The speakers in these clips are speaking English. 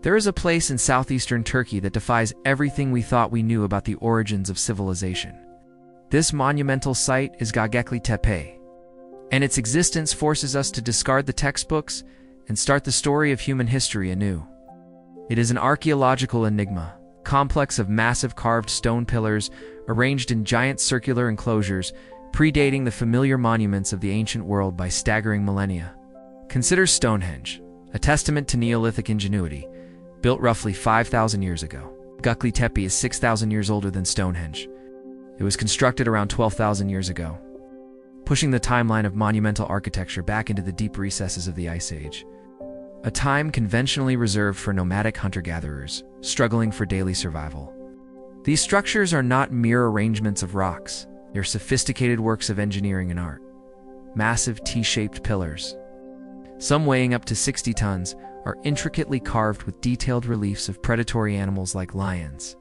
There is a place in southeastern Turkey that defies everything we thought we knew about the origins of civilization. This monumental site is Gobekli Tepe, and its existence forces us to discard the textbooks and start the story of human history anew. It is an archaeological enigma, complex of massive carved stone pillars arranged in giant circular enclosures, predating the familiar monuments of the ancient world by staggering millennia. Consider Stonehenge, a testament to Neolithic ingenuity, built roughly 5,000 years ago. Gobekli Tepe is 6,000 years older than Stonehenge. It was constructed around 12,000 years ago, pushing the timeline of monumental architecture back into the deep recesses of the Ice Age, a time conventionally reserved for nomadic hunter-gatherers struggling for daily survival. These structures are not mere arrangements of rocks. They're sophisticated works of engineering and art. Massive T-shaped pillars, some weighing up to 60 tons, are intricately carved with detailed reliefs of predatory animals like lions,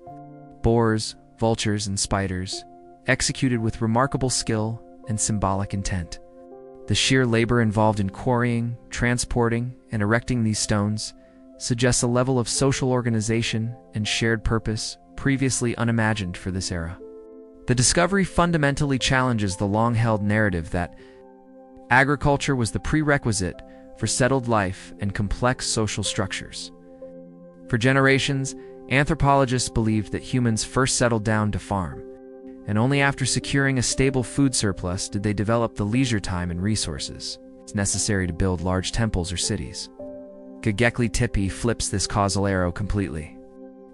boars, vultures, and spiders, executed with remarkable skill and symbolic intent. The sheer labor involved in quarrying, transporting, and erecting these stones suggests a level of social organization and shared purpose previously unimagined for this era. The discovery fundamentally challenges the long-held narrative that agriculture was the prerequisite for settled life and complex social structures. For generations, anthropologists believed that humans first settled down to farm, and only after securing a stable food surplus did they develop the leisure time and resources necessary to build large temples or cities. Gobekli Tepe flips this causal arrow completely.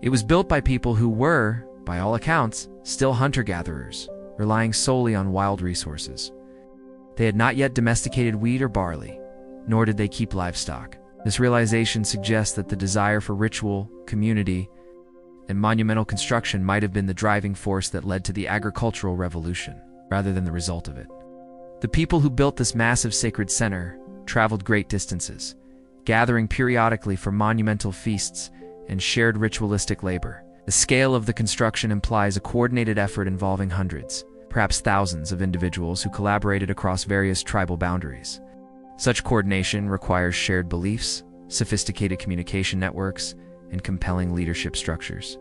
It was built by people who were, by all accounts, still hunter-gatherers, relying solely on wild resources. They had not yet domesticated wheat or barley, nor did they keep livestock. This realization suggests that the desire for ritual, community, and monumental construction might have been the driving force that led to the agricultural revolution, rather than the result of it. The people who built this massive sacred center traveled great distances, gathering periodically for monumental feasts and shared ritualistic labor. The scale of the construction implies a coordinated effort involving hundreds, perhaps thousands of individuals who collaborated across various tribal boundaries. Such coordination requires shared beliefs, sophisticated communication networks, and compelling leadership structures.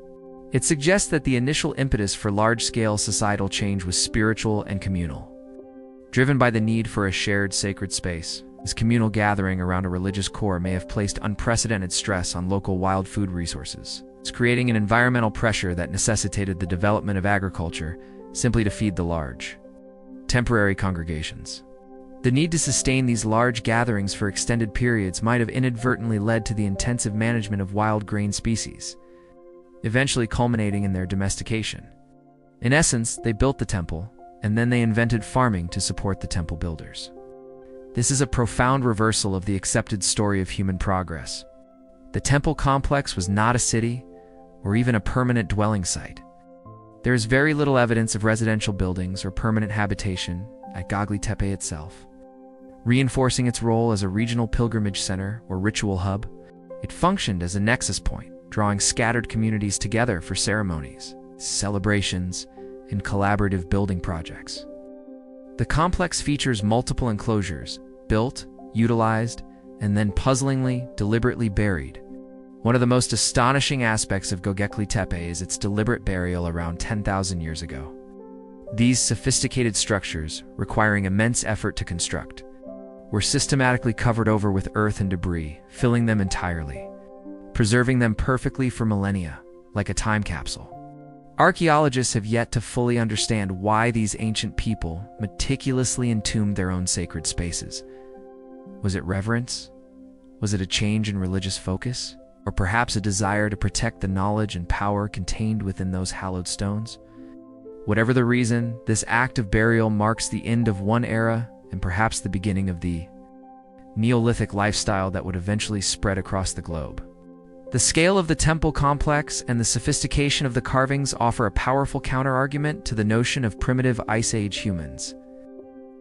It suggests that the initial impetus for large-scale societal change was spiritual and communal. Driven by the need for a shared sacred space, this communal gathering around a religious core may have placed unprecedented stress on local wild food resources. It's creating an environmental pressure that necessitated the development of agriculture simply to feed the large, temporary congregations. The need to sustain these large gatherings for extended periods might have inadvertently led to the intensive management of wild grain species, eventually culminating in their domestication. In essence, they built the temple, and then they invented farming to support the temple builders. This is a profound reversal of the accepted story of human progress. The temple complex was not a city, or even a permanent dwelling site. There is very little evidence of residential buildings or permanent habitation at Gobekli Tepe itself. Reinforcing its role as a regional pilgrimage center or ritual hub, it functioned as a nexus point, drawing scattered communities together for ceremonies, celebrations, and collaborative building projects. The complex features multiple enclosures, built, utilized, and then puzzlingly, deliberately buried. One of the most astonishing aspects of Gobekli Tepe is its deliberate burial around 10,000 years ago. These sophisticated structures, requiring immense effort to construct, were systematically covered over with earth and debris, filling them entirely, preserving them perfectly for millennia, like a time capsule. Archaeologists have yet to fully understand why these ancient people meticulously entombed their own sacred spaces. Was it reverence? Was it a change in religious focus? Or perhaps a desire to protect the knowledge and power contained within those hallowed stones? Whatever the reason, this act of burial marks the end of one era and perhaps the beginning of the Neolithic lifestyle that would eventually spread across the globe. The scale of the temple complex and the sophistication of the carvings offer a powerful counter-argument to the notion of primitive Ice Age humans.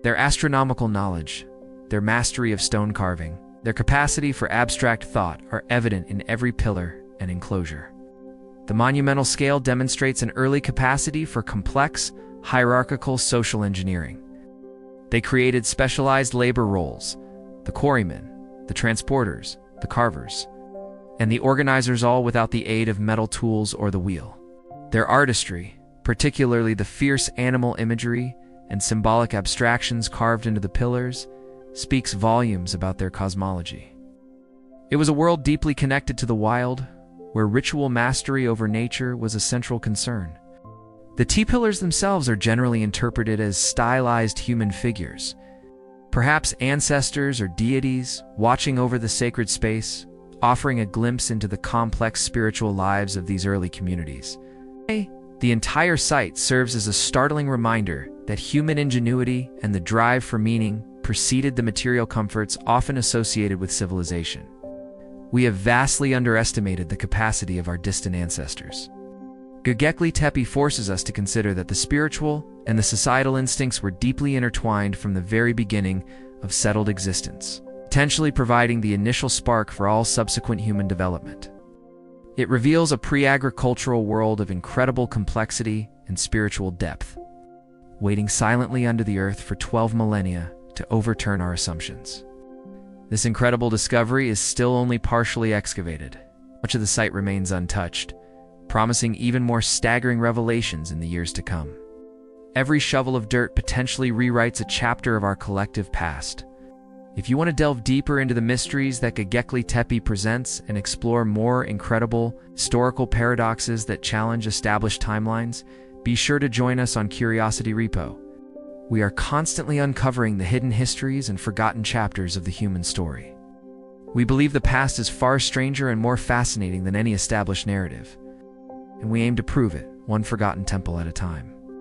Their astronomical knowledge, their mastery of stone carving, their capacity for abstract thought are evident in every pillar and enclosure. The monumental scale demonstrates an early capacity for complex, hierarchical social engineering. They created specialized labor roles: the quarrymen, the transporters, the carvers. and the organizers all without the aid of metal tools or the wheel. Their artistry, particularly the fierce animal imagery and symbolic abstractions carved into the pillars, speaks volumes about their cosmology. It was a world deeply connected to the wild, where ritual mastery over nature was a central concern. The T-pillars themselves are generally interpreted as stylized human figures, perhaps ancestors or deities watching over the sacred space, offering a glimpse into the complex spiritual lives of these early communities. The entire site serves as a startling reminder that human ingenuity and the drive for meaning preceded the material comforts often associated with civilization. We have vastly underestimated the capacity of our distant ancestors. Gobekli Tepe forces us to consider that the spiritual and the societal instincts were deeply intertwined from the very beginning of settled existence, potentially providing the initial spark for all subsequent human development. It reveals a pre-agricultural world of incredible complexity and spiritual depth, waiting silently under the earth for 12 millennia to overturn our assumptions. This incredible discovery is still only partially excavated. Much of the site remains untouched, promising even more staggering revelations in the years to come. Every shovel of dirt potentially rewrites a chapter of our collective past. If you want to delve deeper into the mysteries that Gobekli Tepe presents and explore more incredible historical paradoxes that challenge established timelines, be sure to join us on Curiosity Repo. We are constantly uncovering the hidden histories and forgotten chapters of the human story. We believe the past is far stranger and more fascinating than any established narrative, and we aim to prove it, one forgotten temple at a time.